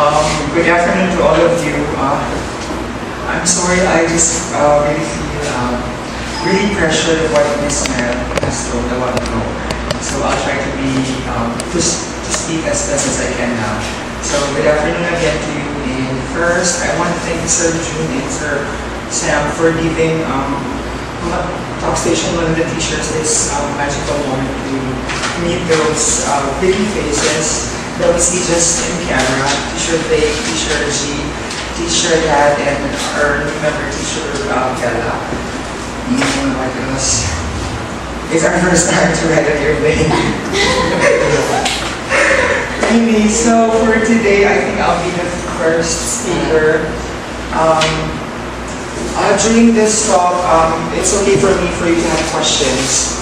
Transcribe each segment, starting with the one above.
Good afternoon to all of you. I'm sorry, I just really feel really pressured of what Miss Mel has told a while ago. So I'll try to be to speak as best as I can now. So good afternoon again to you. And first, I want to thank Sir June and Sir Sam for giving Talk Station one of the t-shirts this magical moment to meet those pretty faces that we see just in camera. T-shirt Blake, T-shirt G, T-shirt Dad, and our new member T-shirt Bella. Oh my goodness. It's our first time to ride an airplane. Anyway, so for today, I think I'll be the first speaker. During this talk, it's okay for you to have questions,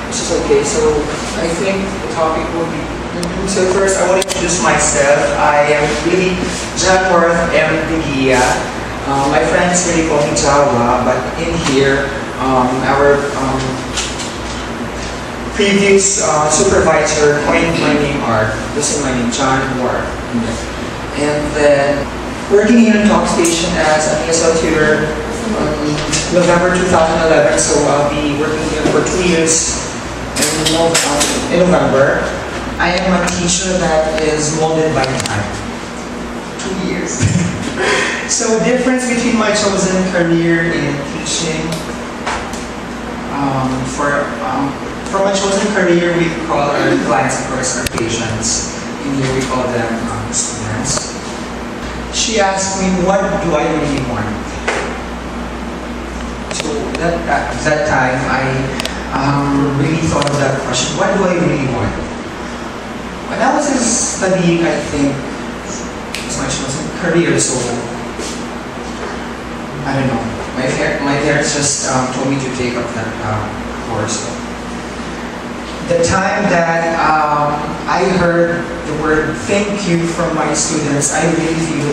which is okay. So I think the topic will be. So first, I want to introduce myself. I am really John Worth M. Digia. My friends really call me Jawa, but in here, our previous supervisor coined my name Art. This is my name, John Worth. And then working here in Talk Station as an ESL tutor November 2011, so I'll be working here for 2 years in November. I am a teacher that is molded by time. 2 years. So difference between my chosen career in teaching, for my chosen career we call our clients, of course, our patients. In here we call them students. She asked me, what do I really want? So that time I really thought of that question, what do I really want? When I was studying, I think it's my chosen career, so I don't know. My parents just told me to take up that course. The time that I heard the word thank you from my students, I really feel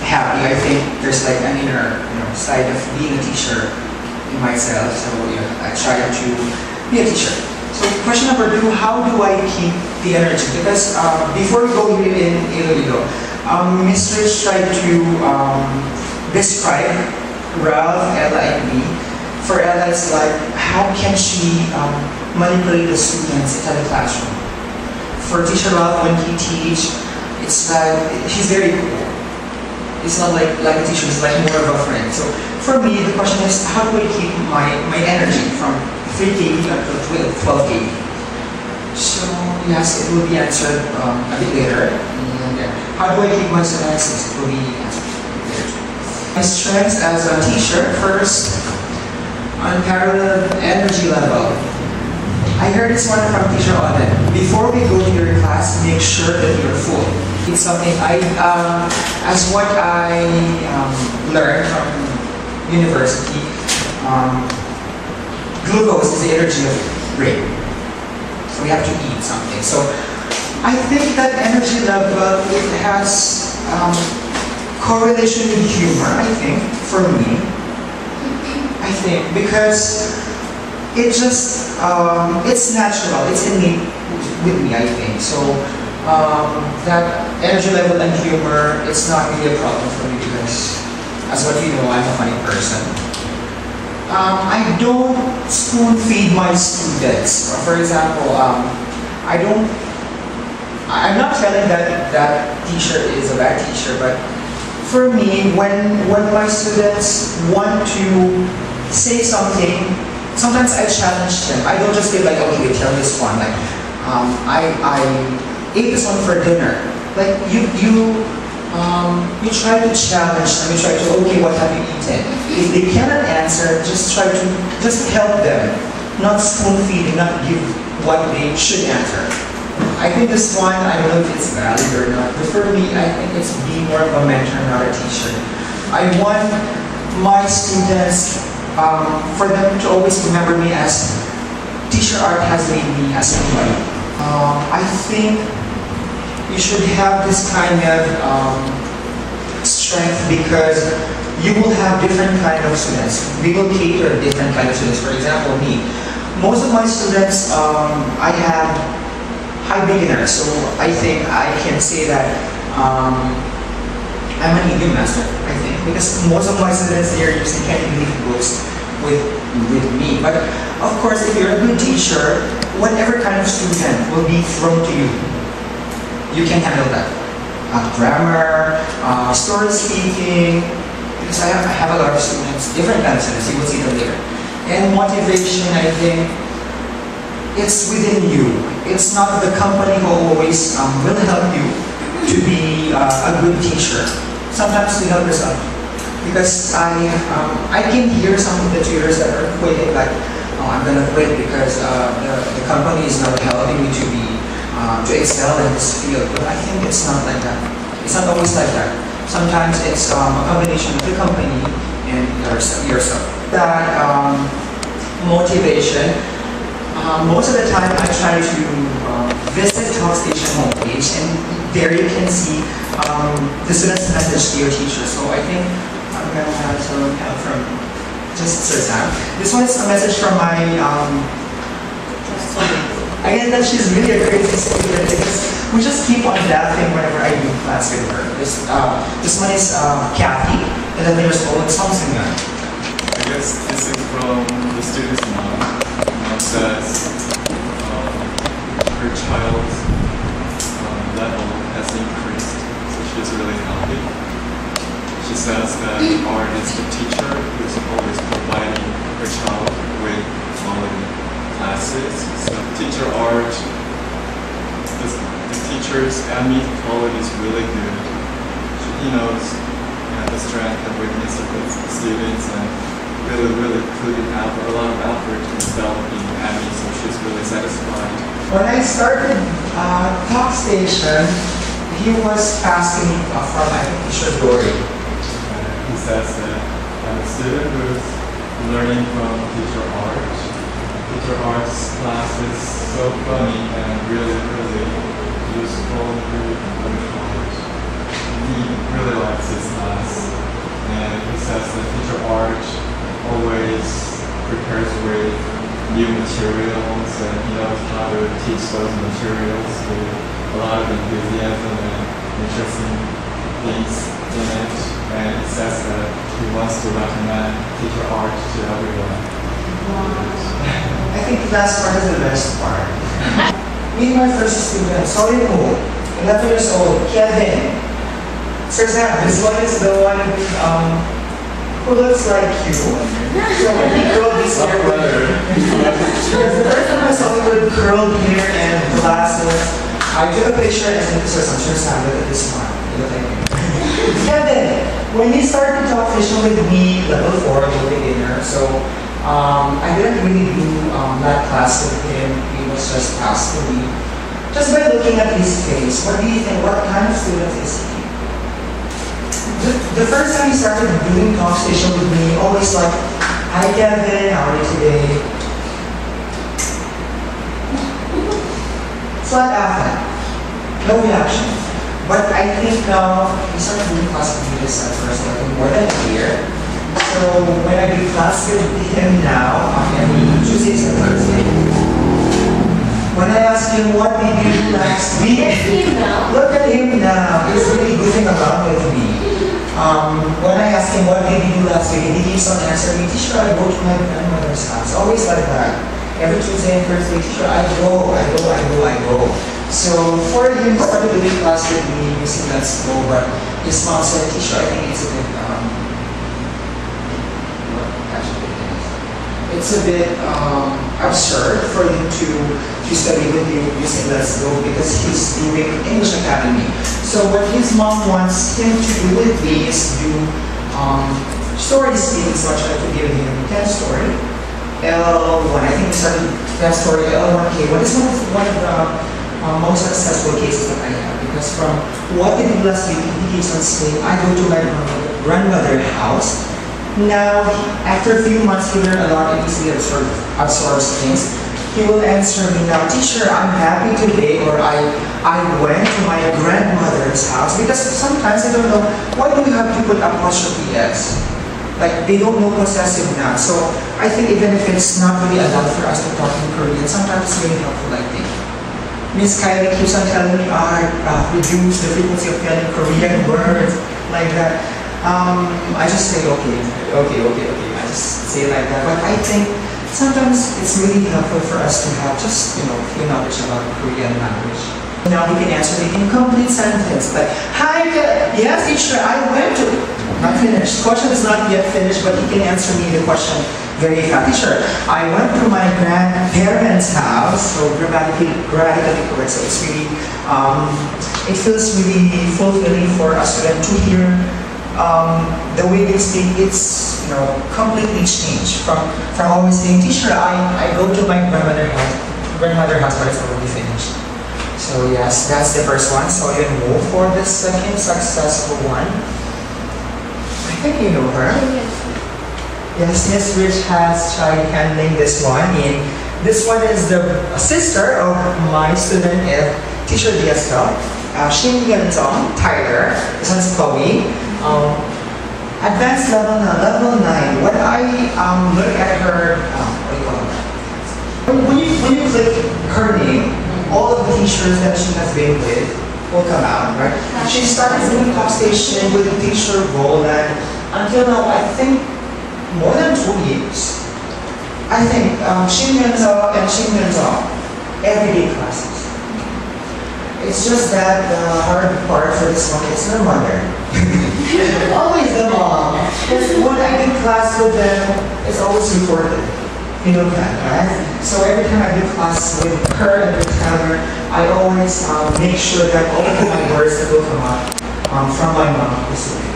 happy. I think there's like an inner side of being a teacher in myself. So I try to be a teacher. So question number 2, how do I keep the energy? Because before we go here in Iloilo, Ms. Rich tried to describe Ralph, Ella, and me. For Ella, it's like, how can she manipulate the students inside the classroom? For Teacher Ralph, when he teach, it's like, he's very cool. It's not like a teacher, it's like more of a friend. So for me, the question is, how do I keep my energy from 3 kb up to 12 kb? So yes, it will be answered a bit later. And how do I keep my students? It will be answered a bit later. My strengths as a teacher, first, unparalleled energy level. I heard this one from Teacher Auden. Before we go to your class, make sure that you're full. It's something as what I learned from university, glucose is the energy of brain. So we have to eat something. So I think that energy level, it has correlation with humor, I think, for me. I think, because it just, it's natural, it's innate with me, I think. So that energy level and humor, it's not really a problem for me because, as what you know, I'm a funny person. I don't spoon feed my students. For example, I'm not telling that teacher is a bad teacher, but for me, when my students want to say something, sometimes I challenge them. I don't just say like, okay, tell this one. Like, I ate this one for dinner. Like you try to challenge them. You try to, okay, what have you eaten? If they cannot answer, just try to help them, not spoon feeding, not give what they should answer. I think this one, I don't know if it's valid or not, but for me, I think it's being more of a mentor, not a teacher. I want my students, for them to always remember me as Teacher Art has made me as somebody. I think you should have this kind of strength because you will have different kind of students. We will cater different kind of students. For example, me. Most of my students, I have high beginners, so I think I can say that I'm an idiom master, I think, because most of my students they are using Candy Leaf books with me. But of course, if you're a good teacher, whatever kind of student will be thrown to you, you can handle that. Grammar, story speaking, because I have a lot of students, different kinds of students, you will see them later. And motivation, I think, it's within you. It's not the company who always will help you to be a good teacher. Sometimes we help yourself. Because I can hear some of the tutors that are quitting, like, oh, I'm gonna quit because the company is not helping me to excel in this field. But I think it's not like that. It's not always like that. Sometimes it's a combination of the company and yourself. That motivation. Most of the time, I try to visit Talkstation homepage, and there you can see the students' message to your teacher. So I think I'm gonna have some help from just Sir Sam. This one is a message from my. I guess that she's really a crazy student because we just keep on laughing whenever I do class with her. This one is Kathy, 11 years old, something like that. I guess this is from the student's mom. Mom says her child's level has increased, so she's really happy. She says that Art is the teacher who's always providing her child with quality classes. So teacher Art, the teacher's AMI quality is really good. He knows the strength and weakness of the students and really put in a lot of effort to developing AMI, so she's really satisfied. When I started Talkstation, he was asking me from my teacher Dory. He says that I'm a student who's learning from teacher Art. Teacher Art's class is so funny and really useful and really Art. He really likes his class, and he says that teacher Art always prepares with new materials, and he knows how to teach those materials with a lot of enthusiasm and interesting things in it. And it says that he wants to recommend teacher Art to everyone. I think the last part is the best part. Meet my first student, sorry po, 11 years old, Kevin. Sir Sam, this one is the one who looks like you. So when he curled his hair because the first time I saw him with curled hair and glasses, I took a picture and sent it to Sir Sam, look at this one. Look at him. Kevin, when he started Talkstation with me, level 4, beginner, so I didn't really do that class with him. He was just asking me. Just by looking at his face, what do you think? What kind of student is he? The first time he started doing Talkstation with me, always like, hi Kevin, how are you today? Flat affect, no reaction. But I think now, he started doing class with me this at first, like more than a year. So when I do class with him now, every Tuesdays and Thursday, when I ask him what did you do last week, look at him now, he's really goofing around with me. When I ask him what did you do last week, he keeps on answering me, teacher, I go to my grandmother's house. Always like that. Every Tuesday and Thursday, teacher, I go. So for him, he started doing class with me using Let's Go, but his mom said, teacher, I think it's a bit, it's a bit absurd for him to study with you using Let's Go because he's doing English Academy. So what his mom wants him to do with me is do story speaking, so I try to give him 10 story. L1, I think we started 10 story, L1K. What is one of the most successful cases that I have? Because from what he did last week, he keeps on saying, I go to my grandmother's house. Now, after a few months, he learned a lot and easily absorbs things. He will answer me now, teacher, I'm happy today, or I went to my grandmother's house. Because sometimes I don't know, why do we have to put apostrophe S? Like, they don't know possessive now. So, I think even if it's not really allowed for us to talk in Korean, sometimes it's really helpful, I think. Miss Kylie keeps on telling me, reduce the frequency of telling Korean words. like that. I just say okay. I just say like that. But I think sometimes it's really helpful for us to have just, few knowledge about Korean language. Now he can answer the incomplete sentence, like, hi, yes teacher, I went to, not finished. Question is not yet finished, but he can answer me the question very fast. Teacher, I went to my grandparents' house, so grammatically correct, so it's really, it feels really fulfilling for a student to hear the way they speak. It's completely changed from always saying, teacher, I go to my grandmother's house, but it's already finished. So yes, that's the first one. So you move for the second successful one. I think you know her. Yes, Miss Rich has tried handling this one. And this one is the sister of my student, teacher DSL. Shin Yeon-jung, Tyler. This one's Chloe. Advanced level 9. When I look at her, what do you call it? When you click her name, all of the teachers that she has been with will come out, right? She started doing Talk Station with teacher Roland until now, I think, more than 2 years. I think Shin Yeon-seo and Shin Yeon-seo, everyday classes. It's just that the hard part for this one is the mother. Always the mom. Because when I do class with them, it's always recorded. You know that, right? So every time I do class with her and with Tyler, I always make sure that all of my words that will come up from my mom is okay.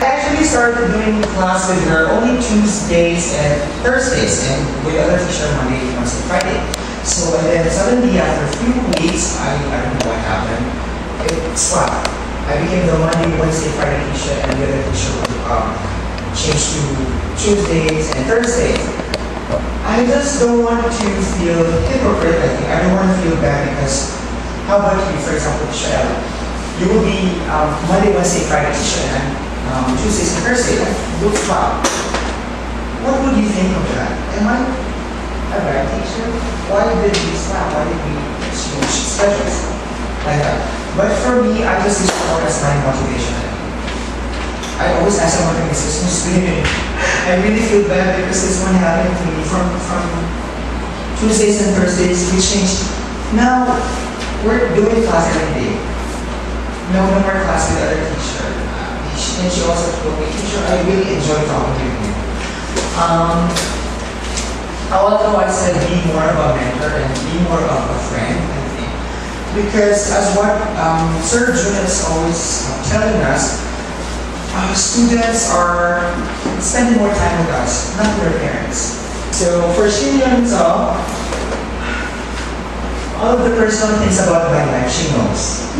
I actually started doing class with her only Tuesdays and Thursdays, and with other teacher Monday, Wednesday, Friday. So and then suddenly after a few weeks, I don't know what happened. It swapped. I became the Monday, Wednesday, Friday teacher, and the other teacher changed to Tuesdays and Thursdays. I just don't want to feel hypocrite, I think. I don't want to feel bad because, how about you, for example, Michelle? You will be Monday, Wednesday, Friday teacher, and Tuesdays and Thursdays, like, you'll swap. What would you think of that? Am I a bad teacher? Why did we swap? Why did we change schedules like that? But for me, I just use it more as my motivation. I always ask someone to assist. I really feel bad because this one happened to me from Tuesdays and Thursdays. We changed. Now we're doing class every day. No more class with other teacher. And she also told me, teacher, I really enjoy talking to you. Although I said be more of a mentor and be more of a friend, I think. Because as what Sir Jun is always telling us, students are spending more time with us, not their parents. So for Shin Yeon-seo, all of the personal things about my life, she knows.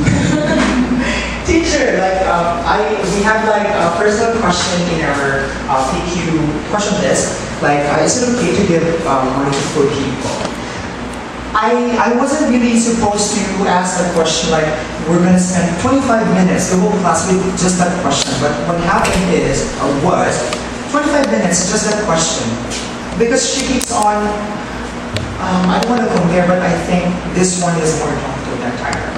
Teacher, we have a personal question in our PQ question list. Is it okay to give money to poor people? I wasn't really supposed to ask that question we're going to spend 25 minutes, the whole class, with just that question. But what happened was 25 minutes, just that question. Because she keeps on, I don't want to compare, but I think this one is more talkative than Tyler.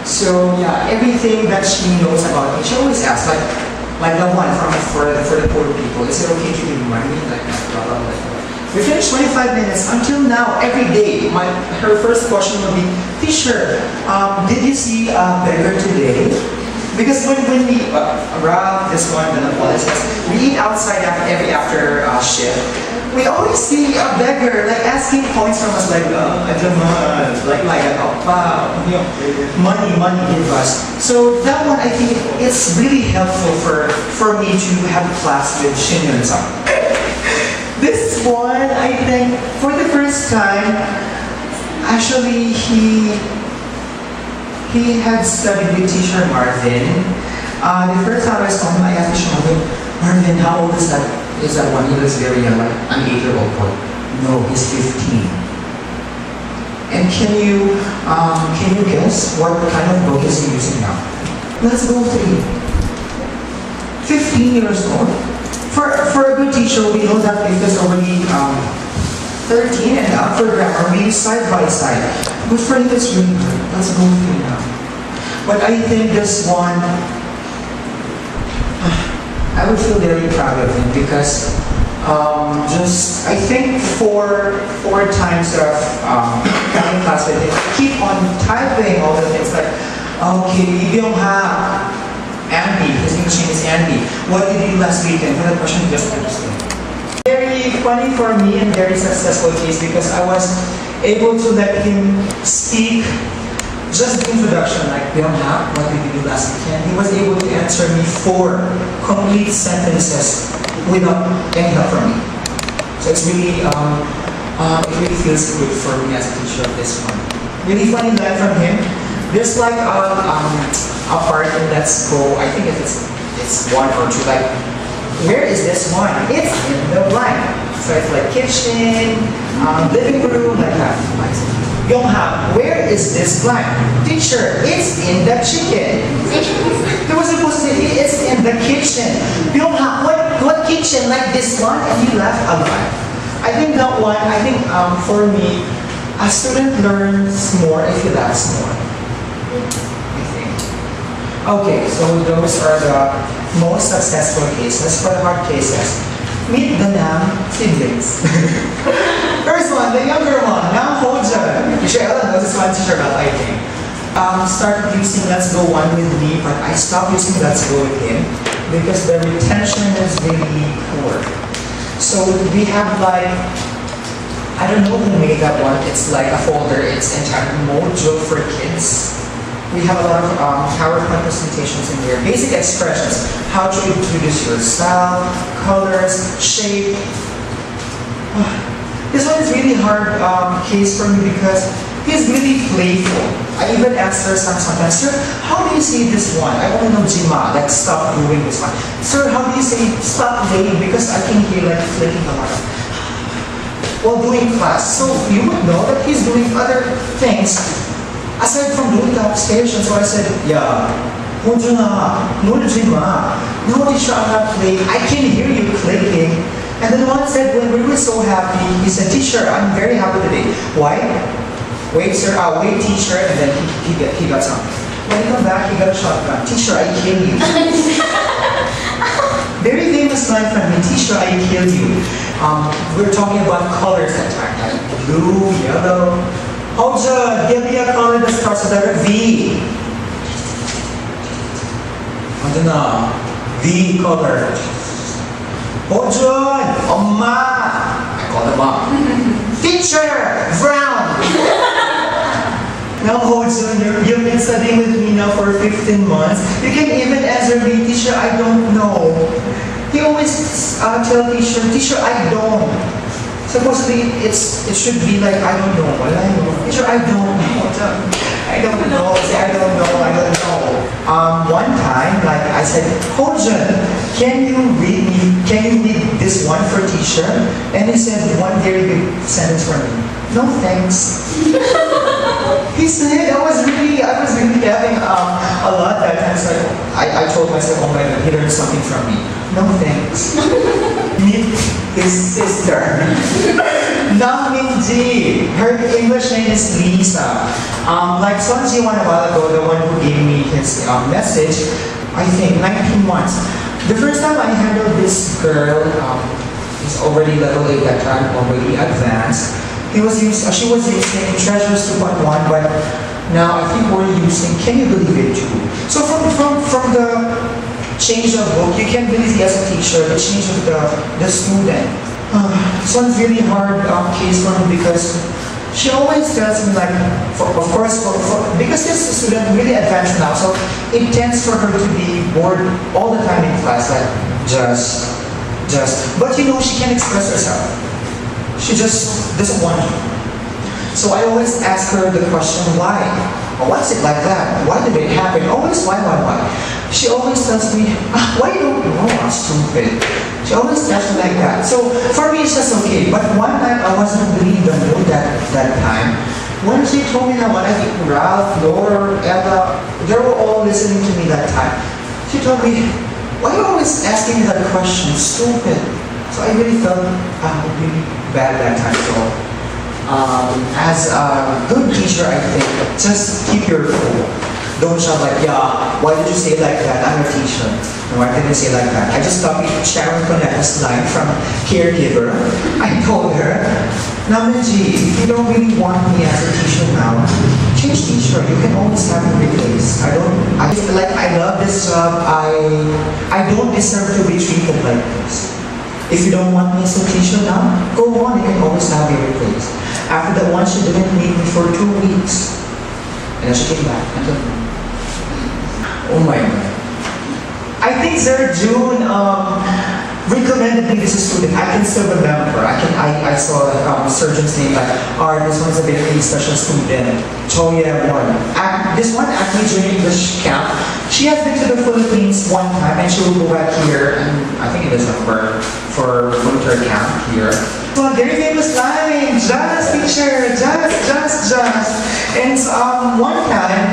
So yeah, everything that she knows about me, she always asks, like the one for the poor people, is it okay to give money? Blah, blah, blah. We finished 25 minutes. Until now, every day, her first question will be, teacher, did you see a beggar today? Because when we, Rob, this one, the apologies, we eat outside after shift. We always see a beggar asking points from us money give us. So that one, I think it's really helpful for me to have a class with Shin Yeon-seo. This one, I think, for the first time, actually, he had studied with teacher Marvin. The first time I saw him, I asked teacher Marvin, how old is that one? He was very young, an 8-year-old boy. No, he's 15. And can you guess what kind of book is he using now? Let's go to 15 years old. For a good teacher, we know that if it's already 13 and up for grammar, we use side by side. But for him, it's really good. Let's go with him now. But I think this one, I would feel very proud of him because just I think four times of having class with him, I keep on typing all the things like, okay, Byung-ha, Andy, his English name is Andy. What did you do last weekend? For the question, he just understood. Very funny for me and very successful case because I was able to let him speak just the introduction, like, Byung-ha, what did you do last weekend? He was able to answer me 4 complete sentences without any help from me. So it's really, it really feels good for me as a teacher of this one. Really funny line from him. There's like a part in Let's Go, I think it's 1 or 2, like, where is this one? It's in the blank. So it's like kitchen, living room, like that. Byung-ha, where is this blank? Teacher, it's in the chicken. He was supposed to say, it's in the kitchen. Byung-ha, what kitchen? Like this one? And he laughed a lot. I think that one, for me, a student learns more if he laughs more. I think. Okay, so those are the most successful cases. For the hard cases, meet the Nam siblings. First one, the younger one, Nam Ho-jun. Teacher Ellen knows this one, Teacher Bell, I think. Started using Let's Go 1 with me, but I stopped using Let's Go with him because the retention is really poor. So we have like, I don't know who made that one. It's like a folder. It's entitled Mojo for Kids. We have a lot of PowerPoint presentations in there. Basic expressions, how to introduce yourself, colors, shape. This one is really hard case for me because he's really playful. I even asked her sometimes, sir, how do you say this one? I only know Jima, like stop doing this one. Sir, how do you say stop playing? Because I can hear like flicking a lot while doing class. So you would know that he's doing other things aside from doing the station. So I said, yeah, Ho-jun-ah, no Jima, no teacher, I'm not playing. I can hear you clicking. And then one said, when we were so happy, he said, teacher, I'm very happy today. Why? Wait, sir, wait, teacher, and then he got something. When he come back, he got a shotgun. Teacher, I kill you. Very famous line from me, teacher, I kill you. We're talking about colors that time, like blue, yellow. Ho-jun, give me a color that starts with the letter V. Ho-jun, V color. Ho-jun, Oma. I call them up. Teacher, brown. Now, Ho-jun, you've been studying with me now for 15 months. You can even answer me, teacher, I don't know. He always tell teacher, teacher, I don't. Supposedly, it should be like, I don't know. Well, I know. Teacher, I don't know. I don't know. I don't know. One time, like I said, Ho-jun, can you read this one for teacher? And he said one very big sentence for me. No thanks. He said, I was really having a lot that time. So I told myself, oh my God, he learned something from me. No thanks. Meet his sister. Nam Min-ji. Her English name is Lisa. Like Son Ji-won a while ago, the one who gave me his message, I think 19 months. The first time I handled this girl, he's already level 8 that time, already advanced. She was using Treasures 2.1, but now I think we're using Can You Believe It 2. So from the change of book, you can really see as a teacher the change of the student. This one's really hard case for me because she always tells me like, because this student really advanced now, so it tends for her to be bored all the time in class, like just. But you know, she can express herself. She just doesn't want to. So I always ask her the question, why? Or what's it like that? Why did it happen? Always why? She always tells me, why don't you know? I'm stupid. She always tells me like that. So for me, it's just okay. But one night, I wasn't really in the mood that time. When she told me that one, I think Ralph, Laura, Ella, they were all listening to me that time. She told me, why are you always asking me that question? Stupid. So I really felt really bad that time. So as a good teacher, I think, just keep your cool. Don't shout like, yeah, why did you say it like that? I'm a teacher. No, I didn't say like that. I just copied Sharon Conetta's line from Caregiver. I told her, Namaji, if you don't really want me as a teacher now, change teacher. You can always have me replaced. I feel like I love this job. I don't deserve to be treated like this. If you don't want me as a teacher now, go on. You can always have me replaced. After that one, she didn't meet me for 2 weeks. And then she came back. Oh my God. I think Sir June recommended me this student. I can still remember. I saw Surgeon's name like, this one's a very special student. Choya one. This one actually during English camp, she has been to the Philippines one time and she will go back here and I think in December for winter camp here. So very famous line, Jazz teacher, Jazz. And one time,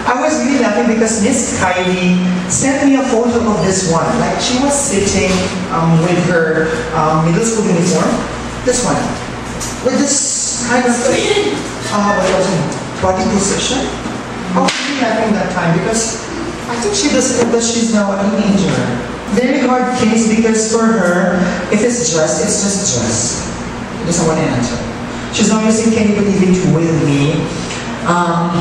I was really laughing because Miss Kylie sent me a photo of this one. Like she was sitting with her middle school uniform. This one. With this kind of what was it? Body position. I was really laughing that time because I think she does it because she's now a teenager. Very hard case because for her, if it's dress, it's just dress. She doesn't want to answer. She's not using Can You Believe It with me. I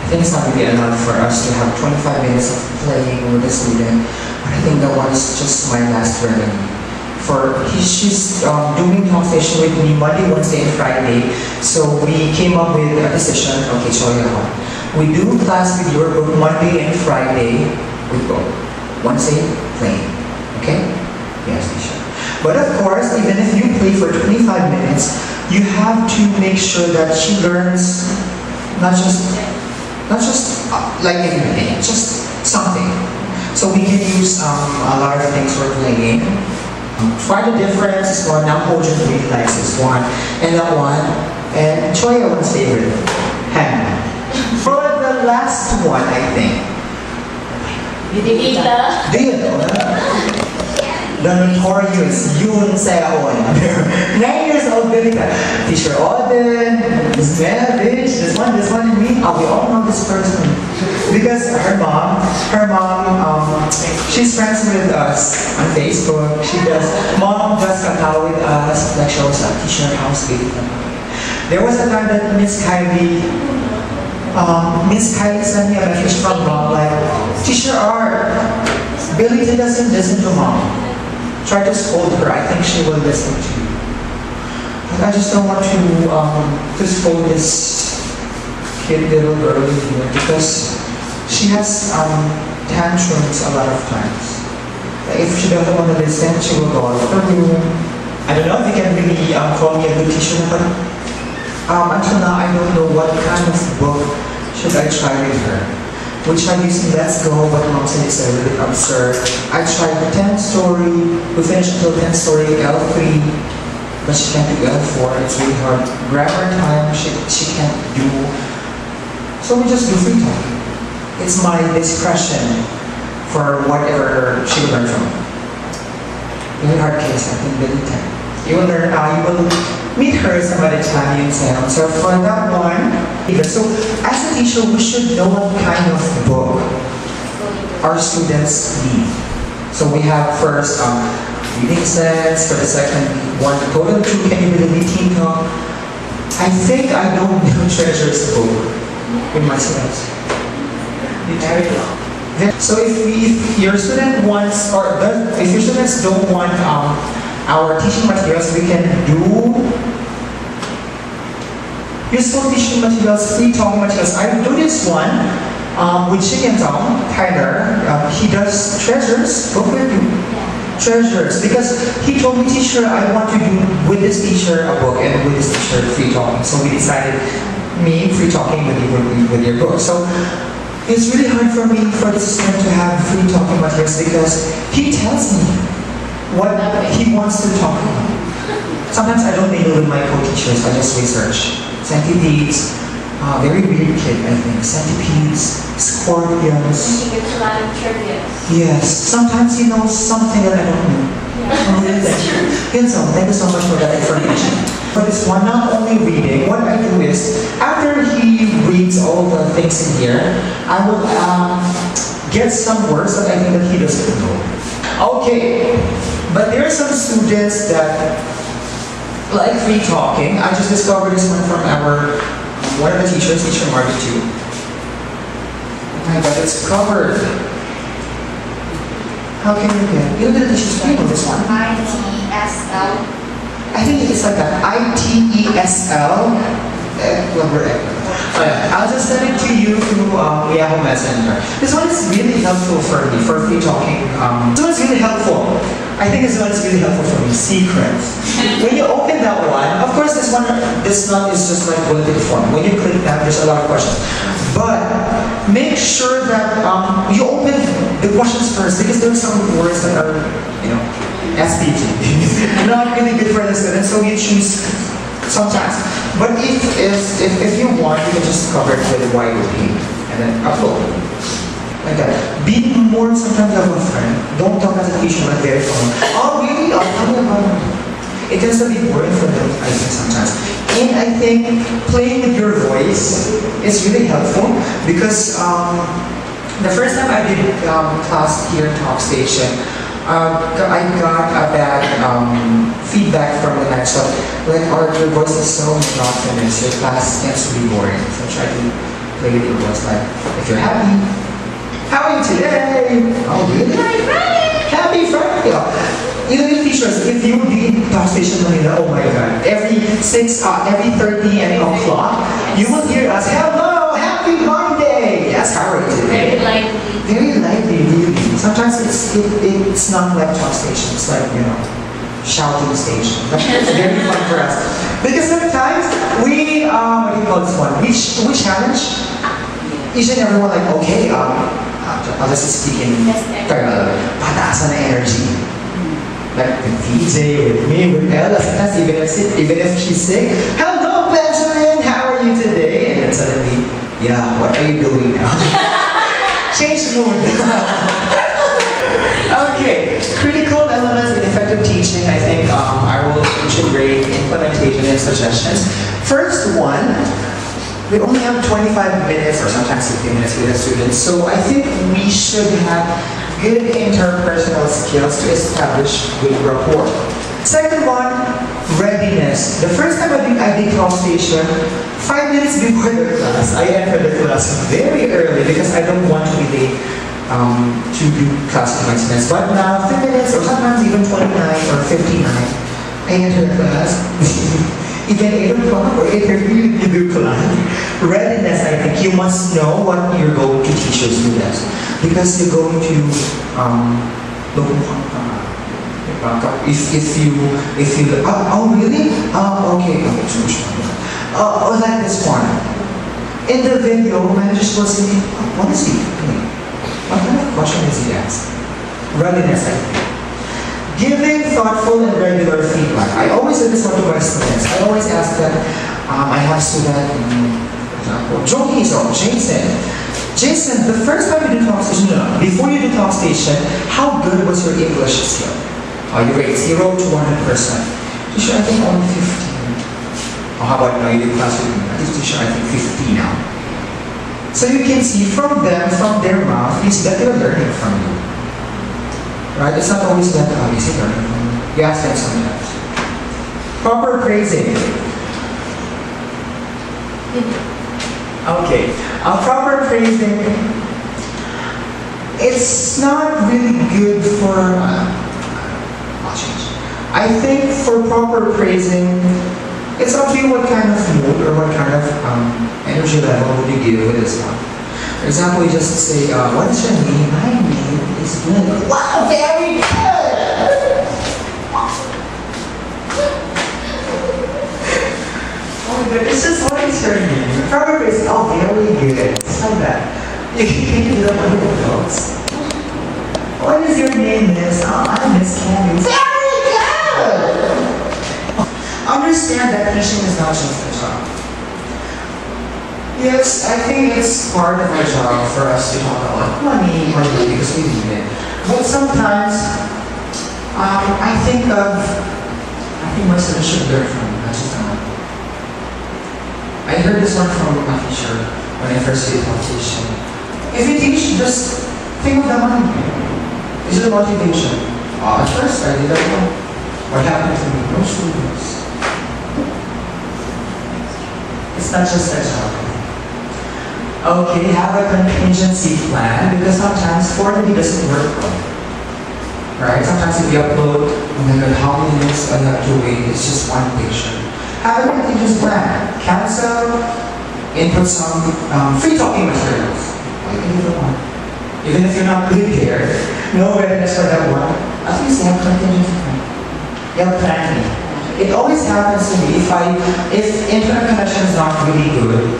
think it's not really enough for us to have 25 minutes of playing with the student, but I think that one is just my last remedy. She's doing conversation with me Monday, Wednesday, and Friday, so we came up with a decision. Okay, Choya, we do class with your book Monday and Friday with book. Wednesday, playing. Okay? Yes, teacher. But of course, even if you play for 25 minutes, you have to make sure that she learns not just like everything, just something. So we can use a lot of things for playing. Try the difference is one, now Hojan really likes this one, and that one, and Choya one's favorite, Hannah. For the last one, I think. Do you know that? The notorious Yoon Se-on. 9 years old, Bilika. Teacher Auden, this bitch, this one, and me. We all know this person. Because her mom, she's friends with us on Facebook. Mom does kakao with us, like shows up, teacher house, Bilika. There was a time that Miss Kylie sent me a message from mom like, Teacher R, Billy doesn't listen to mom. Try to scold her. I think she will listen to you. But I just don't want to scold this little girl here because she has tantrums a lot of times. Like if she doesn't want to listen, she will go out of the room. I don't know if you can really call me a good teacher, but until now I don't know what kind of book should I try with her. We tried using Let's Go, but mom said it's a little bit absurd. I tried the 10th story, we finished until 10th story, L3, but she can't do L4, it's really hard. Grammar time, she can't do. So we just do free talk. It's my discretion for whatever she will learn from. Very hard case, I think, really 10. You will learn, you will meet her some other time in town. So for that one, so as a teacher, we should know what kind of book our students need. So we have first reading sets, for the second one, total 2, Can You Believe It, Teen Talk. I think I don't know Treasure's book with my students. So if your student wants, or if your students don't want our teaching materials, we can do useful teaching materials, free talking materials. I do this one with Shin Tong, Tyler. He does Treasures. Book with you. Treasures. Because he told me, teacher, I want to do with this teacher a book and with this teacher free talking. So we decided, me, free talking with your book. So it's really hard for me, for the student to have free talking materials because he tells me what he wants to talk about. Sometimes I don't deal with my co-teachers, I just research. Centipedes, very weird kid, I think. Centipedes, scorpions. He gets a lot of trivia. Yes, sometimes he knows something that I don't know. Yeah. Thank you so much for that information. For this one, not only reading, what I do is, after he reads all the things in here, I will gets some words that I think that he doesn't know. Okay, but there are some students that like free talking. I just discovered this one from one of the teachers, Teacher Marty too. Oh my god, it's covered. How can you get? You know the teacher's name of this one? ITSL. I think it's like that. ITESL. I'll just send it to you through Yahoo Messenger. This one is really helpful for me, for free talking. This one's really helpful. I think this one is really helpful for me. Secrets. When you open that one, of course this one is just like bulletin form. When you click that, there's a lot of questions. But make sure that you open the questions first because there are some words that are, SPT. Not really good for the students, so you choose sometimes. But if you want, you can just cover it with a wider page and then upload. Like that. Be more sometimes of a friend. Don't talk as a teacher like very fun. Oh really? Oh, tell me about it. It tends to be boring for them, I think, sometimes. And I think playing with your voice is really helpful because the first time I did class here in Talk Station, I got a bad feedback from the next one. Like, your voice is so monotonous, your class gets really boring. So try to play with your voice like, if you're happy, how are you today? Oh, really? Happy Friday! You know, your teachers, if you would be in Talk Station Manila, oh my god, every 30 and o'clock, you will hear us, hello, happy Monday! Yes, how are you today? Very lively. Very lively, really. Sometimes it's not like Talk Station, it's like, shouting station. But it's very fun for us. Because sometimes we, what do you call this one? We challenge each and everyone like, okay, I'll just speak in Tagalog. Pataasan na energy. Like with VJ, with me, with Ella, sometimes even if she's sick, hello Benjamin, how are you today? And then suddenly, yeah, what are you doing now? Change mood. Okay, critical elements in effective teaching. I think I will integrate implementation and suggestions. First one, we only have 25 minutes or sometimes 50 minutes with the students, so I think we should have good interpersonal skills to establish good rapport. Second one, readiness. The first time I did Talk Station, 5 minutes before the class, I entered the class very early because I don't want to be late to do class commencements. But now, 10 minutes or sometimes even 29 or 59, I enter the class. Even 8 o'clock or 8:30 you do class. Readiness, I think. You must know what you're going to teach your students. Because you're going to if you oh really? Okay, like this one. In the video, managers will say, what is he doing? What kind of question is he asking? Readiness, I think. Giving thoughtful and regular feedback. I always do this one to my students. I always ask them, I have a student, for example, Jason, the first time you do Talk Station, before you do Talk Station, how good was your English skill? You rate 0 to 100%. Teacher, I think only 15. How about now you do class with me? Teacher, I think 50 now. So you can see from them, from their mouth, you see that they're learning from you. Right? It's not always that easy learning from you. You ask them sometimes. Proper praising. Okay. Proper praising, it's not really good for, I'll change. I think for proper praising, it's up to you what kind of mood or what kind of energy level would you give with this one. For example, you just say, what is your name? My name is Glenn. Wow, very good! Oh my goodness, just what is your name? Proper praising, oh, very good. It's like that. You can do that on your notes. What is your name, Miss? Oh, I'm Miss Candy. Very good! Understand that teaching is not just a job. Yes, I think it's part of our job for us to talk about money because we need it. But sometimes, I think my students should learn from not just the money. I heard this one from my teacher when I first did competition. If you teach just Think of the money. This is the motivation. At first, I didn't know what happened to me. No students. It's not just a job. Okay, have a contingency plan because sometimes 4D doesn't work well. Right? Sometimes if you upload, oh my god, how many minutes I have to wait? It's just one patient. Have a contingency plan. Cancel, input some free talking materials. Like either one. Even if you're not good there, no readiness for that one, at least you have contingency plan. You have planning. It always happens to me if internet connection is not really good,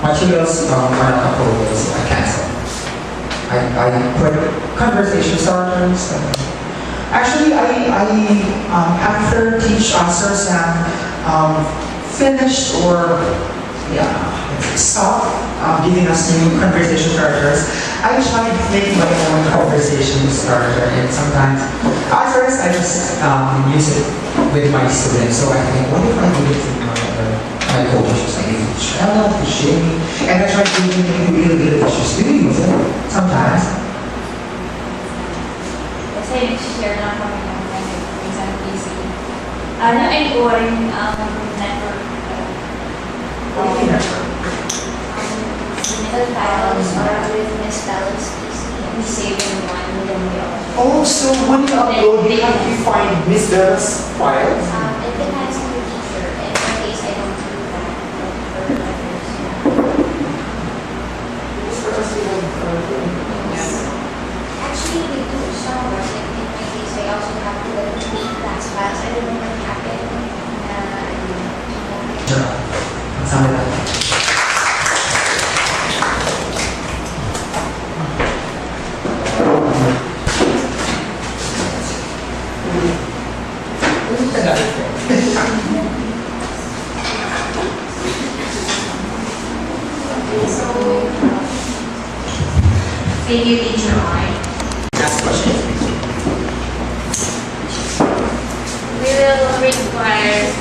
materials are not uploaded, so I cancel. I put conversation starters. Actually, after teach Sir Sam finished or stopped giving us new conversation starters, I tried making my own conversation starter, and sometimes at first I just use it with my students. So I think, what if I do it with my coaches? Like, shout out to Shane, and I try giving them really good issues. Do you use it? Sometimes. Kasi share lang kami ng minsan PC. Na-enjoy network. Middle files or with Miss Bella's PC. We save in one, then we also. Oh, so when you upload, have you find Miss Bella's files? It depends on the teacher. In my case, I don't do that. But for others, actually, we do some of us. In my case, I also have to tweak class files. I don't know what happened. Sure. Sama lang. Thank you, teacher. Last question. We will require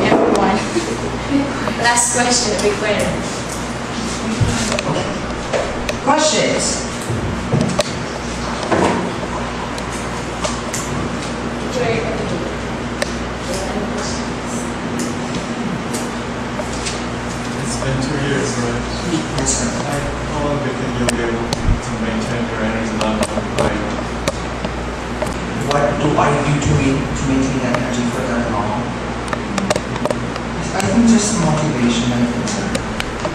everyone. Last question required. Questions? It's been 2 years, right? Yes, sir. How long do you think you'll be able to maintain your energy level? What do I do to maintain that energy for that long? I think just motivation, I think, sir.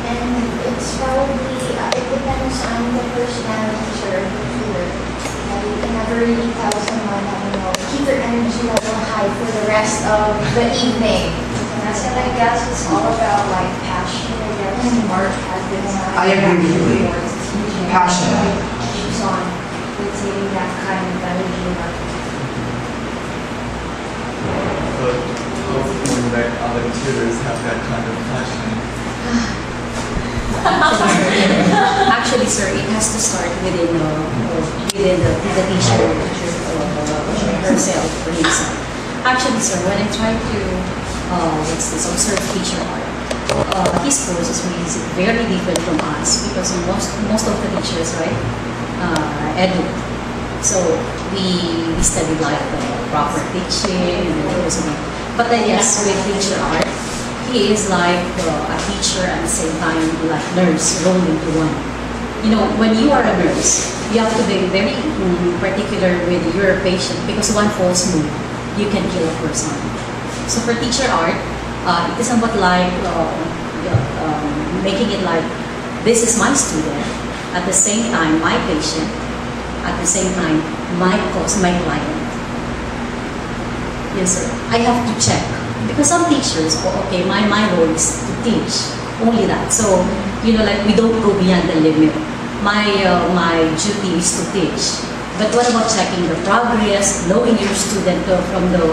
And it's probably, it depends on the personality or the tutor. You can never really tell someone that, keep your energy level high for the rest of the evening. And I guess it's all about like passion. I guess Mark has this. I agree with you. Passion. She's on maintaining that kind of energy level. But hopefully that other tutors have that kind of passion. Actually, sir, it has to start within the teacher herself or himself. Actually, sir, when I try to observe teacher art, his course is really very different from us because most of the teachers, right, edu. So we study like proper teaching and those and all. But then yes, with teacher art, he is like a teacher at the same time like nurse rolled into one. When you are a nurse, you have to be very particular with your patient because one false move, you can kill a person. So for teacher art, it is somewhat like making it like this is my student, at the same time my patient, at the same time my client. Yes, sir. I have to check. Because some teachers, okay, my role is to teach, only that. So, like we don't go beyond the limit. My duty is to teach. But what about checking the progress, knowing your student from the,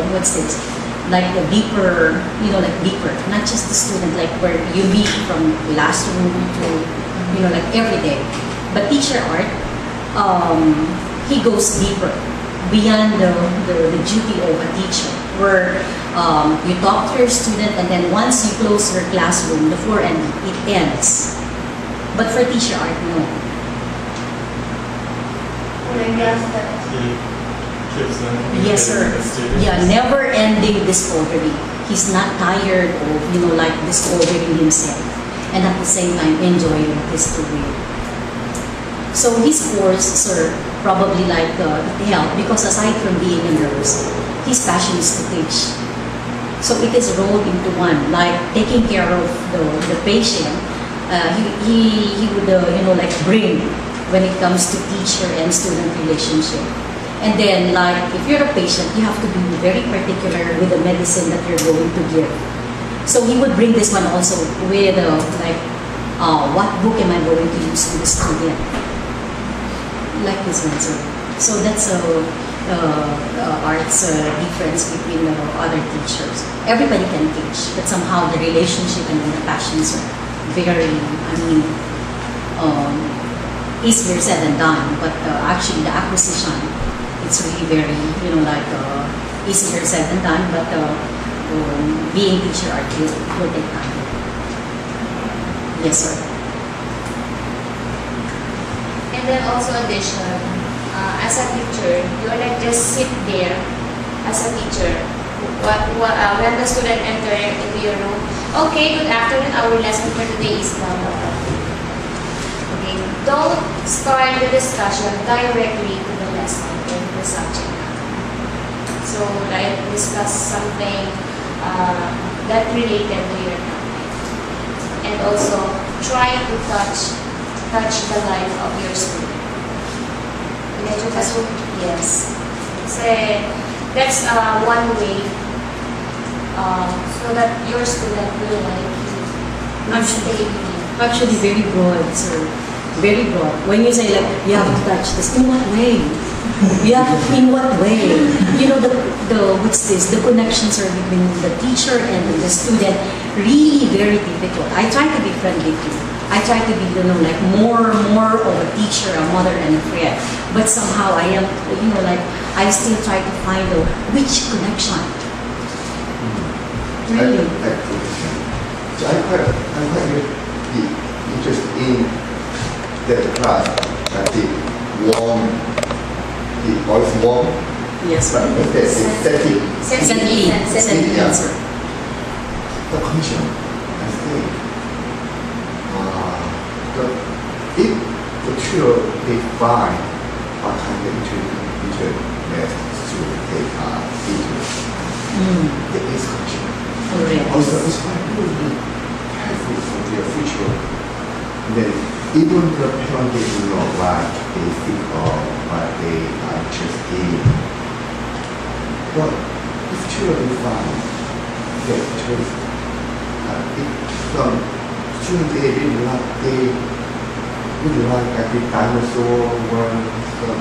like the deeper, like deeper, not just the student, like where you meet from classroom to, like every day. But teacher art, he goes deeper, beyond the duty of a teacher, where you talk to your student and then once you close your classroom, the floor and it ends. But for teacher art, no. he keeps on Yes, sir. the students. Yeah, never ending discovery. He's not tired of, like discovering himself and at the same time enjoying his career. So his course, sir, probably like it helped because aside from being a nurse, his passion is to teach. So it is rolled into one, like taking care of the patient. He would, like bring when it comes to teacher and student relationship. And then, like, if you're a patient, you have to be very particular with the medicine that you're going to give. So he would bring this one also with, what book am I going to use to the student? Like this one, sir. So that's art's difference between other teachers. Everybody can teach, but somehow the relationship and the passions are very, easier said than done. But actually, the acquisition, it's really very, easier said than done. But being teacher art will take time. Yes, sir. And then also addition, as a teacher, you are like just sit there as a teacher. When the student enter into your room, okay, good afternoon, our lesson for today is blah, blah, blah. Okay, don't start the discussion directly to the lesson or the subject. So, like, discuss something that related to your topic. And also, try to touch the life of your student. Yes. Kasi that's one way so that your student will like you. Stay with you. Actually, very broad, sir. Very broad. When you say like, you have to touch this, in what way? In what way? What's this? The connections are between the teacher and the student really very difficult. I try to be friendly too. I try to be, like more of a teacher, a mother, and a friend. But somehow I am, I still try to find which connection. Really? So I'm quite interested in the class that the voice warm. Yes, But sir. the aesthetic, Send Yeah. answer. the commission, I think, if the children they find what kind of internet student they are into, there is commission. Correct. Also, it's quite really helpful for their future. And then even the parent they do not like, they think of what they are interested in. But if children find their interest, if some students they really like the dinosaur or some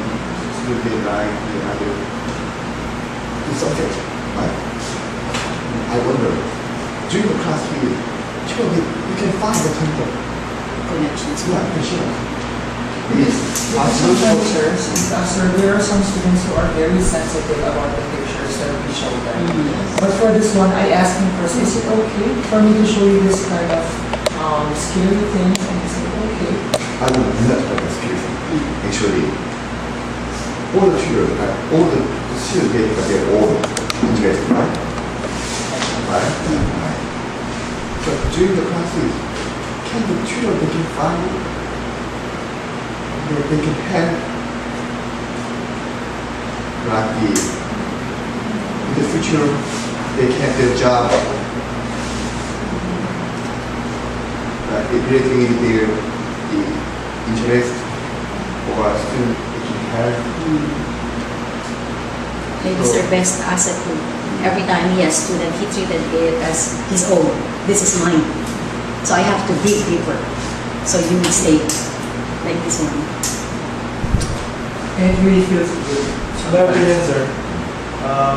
students they like the other subject, right? I wonder, during the class period, you can find the kind of Connections. connection. Sometimes, sir, there are some students who are very sensitive about the pictures that we show them. But for this one, I asked him first, is it okay for me to show you this kind of scary things? And he said, okay. I will not have excuse. Actually, all the children, all the students, they're all interested, right? Right? So during the classes, can the children they can find they can help like in the future they can have their job like relating in their the interest or student they can help. Maybe it's their best asset too. Every time he has student, he treated it as his own. This is mine. So I have to dig deeper. So you would stay like this one. And it really feels good. My opinion, sir,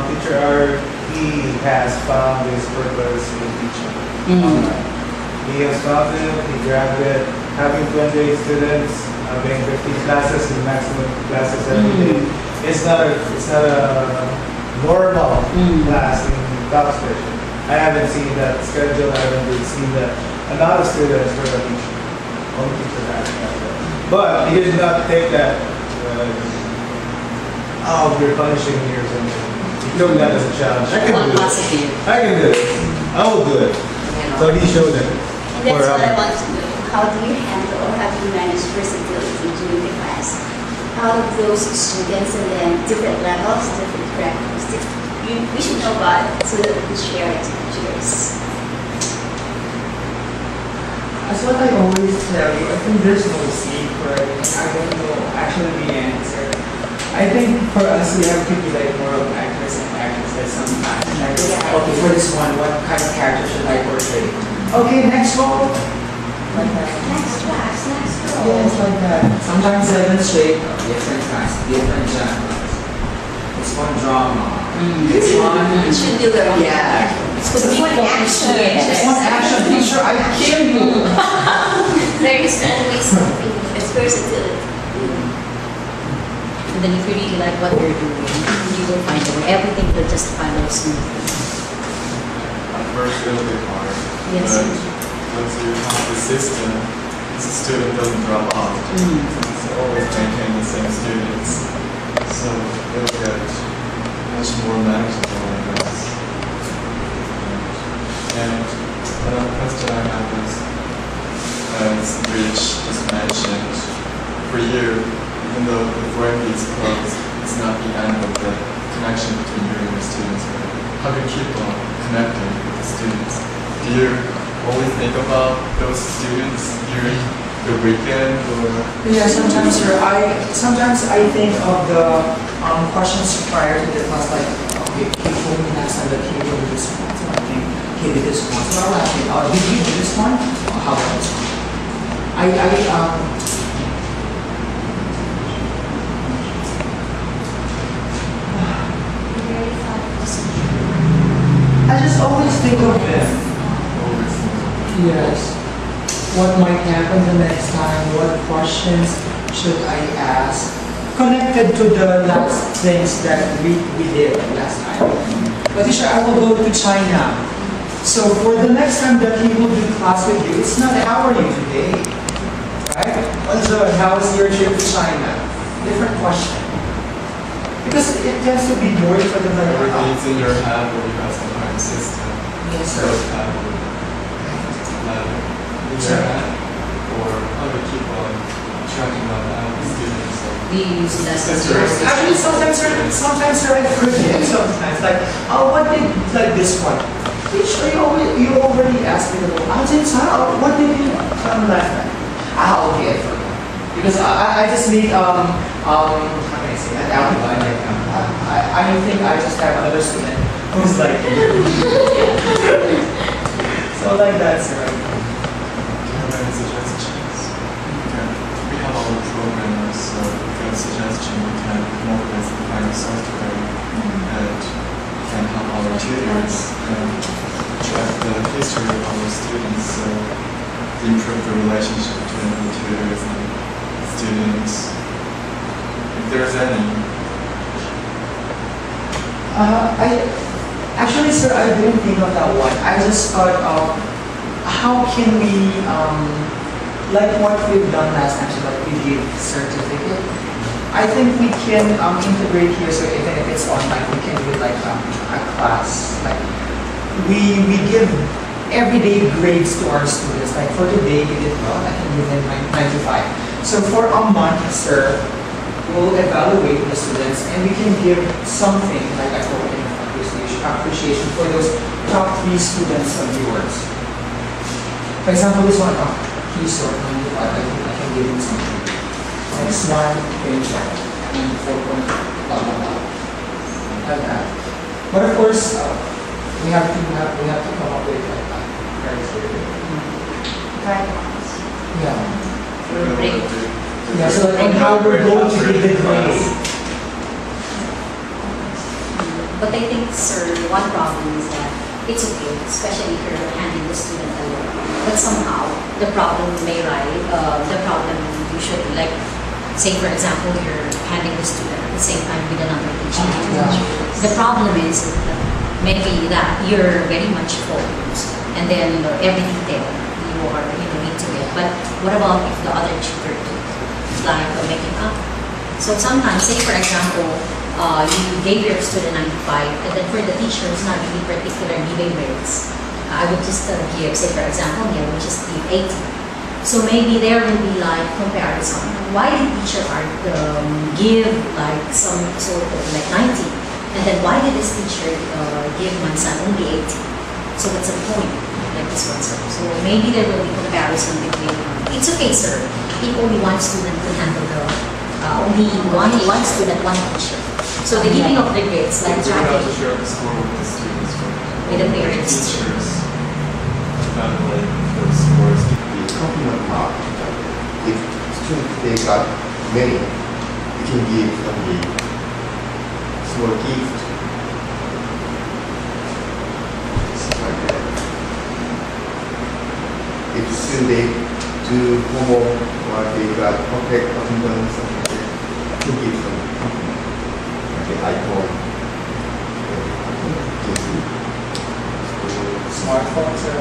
teacher R, he has found his purpose in teaching. He has found it, he grabbed it, having 28 students, having 50 classes, the maximum classes every day. It's not a normal class in Oxford. I haven't seen that schedule, I haven't really seen that amount of students for the teacher. Only teacher has that. But he did not take that oh, we're punishing me or something. He told me that as a challenge. I can One do it. positive. I can do it. I will do it. You know. So he showed it. And that's what I want to know. How do you handle or how do you manage versatility during the class? Out of those students and then different levels, different characteristics, we should know about it so that we can share it to teachers. That's what I always tell you. I think there's no secret. I don't know actually the answer. I think for us, we have to be like more of actors and actresses sometimes. Like, okay, for this one, what kind of character should I portray? Okay, next role. Like that. Next class, next row. Yes, like that. Sometimes demonstrate different kinds, different genres. It's one drama. It's one. You should do their own. Yeah. It's one action. It's one action picture. I kill you. There is always something. It's versatility. And then if you really like what you're doing, you will find a way. Everything will just follow smoothly. At first it'll be hard, Yes. but once you have the system, the student doesn't drop out. It's always maintain the same students, so it'll get much more manageable, I guess. And another question I have is, as Rich just mentioned, for you, even though the foreign is closed, it's not the end of the connection between you and your students. How do you keep on connecting with the students? Do you always think about those students during the weekend or? Yeah, sometimes I think of the questions prior to the class, like, okay, he told me last time that he will do this one, so I think he did this one. So I'll ask him, did you do this one? Or how about this one? I just always think of them. Always think of Yes. What might happen the next time? What questions should I ask? Connected to the last things that we did last time. But teacher, I will go to China. So for the next time that he will do class with you, it's not how are you today? Right? How was your trip to China? Different question. Because it tends to be boring for the everything's in your head or you have some kind of system. Yes, So sir. in your head, or how do you keep on tracking on the students? Do you use lessons? Actually, sometimes I forget. Sometimes, like, what did like this one? Teacher, you already asked me. What did you tell me last time? Okay, I forgot. Because I just need how can I say an outline. Like, I think I just have another student who's like so like that, sir. Do you have any suggestions? We have our programmers, so if you have a suggestion, we can come up with the kind of software that can help our tutors track the history of our students, so improve the relationship between the tutors and students. If there's any. Actually, sir, I didn't think of that one. I just thought of how can we, like what we've done last time, so like we give certificate. I think we can integrate here, so even if it's online, we can do like a class. Like we give everyday grades to our students. Like for today, you did well, I can give them 95. So for a month, sir, we'll evaluate the students and we can give something like a token of appreciation for those top 3 students of yours. For example, this one, he's short 95, I think I can give him something. Next one, range and 4 point, blah, blah, blah. Like that. But of course, we have to come up with like that. Guidelines. Yeah. Yeah, so like how we're going to give the grade. But I think, sir, one problem is that it's okay, especially if you're handling the student alone. But somehow, the problem may rise, the problem usually, like, say for example, you're handling the student at the same time with another teacher. The problem is that maybe that you're very much focused, and then every detail you need to get. But what about if the other tutor like making up? So sometimes, say for example, you gave your student 95, and then for the teachers, not really particular giving grades. I would just give, say for example, here, which is give 80. So maybe there will be like comparison. Why did teacher art give like some sort of like 90? And then why did this teacher give my son only 80? So what's the point? Like this one, sir. So maybe there will be comparison between, it's okay, sir, if only one student can handle the, only one student, one teacher. So the giving of the grades, like Teacher have to tracking share the score with the students, right? with the parents. Teachers evaluate those scores. The compliment mark, if students they got many, you can give only small gift. Something like that. If students they do homework or they got perfect attendance, something like that, you can give some compliment. Like an icon. Gives you. Smartphones, sir.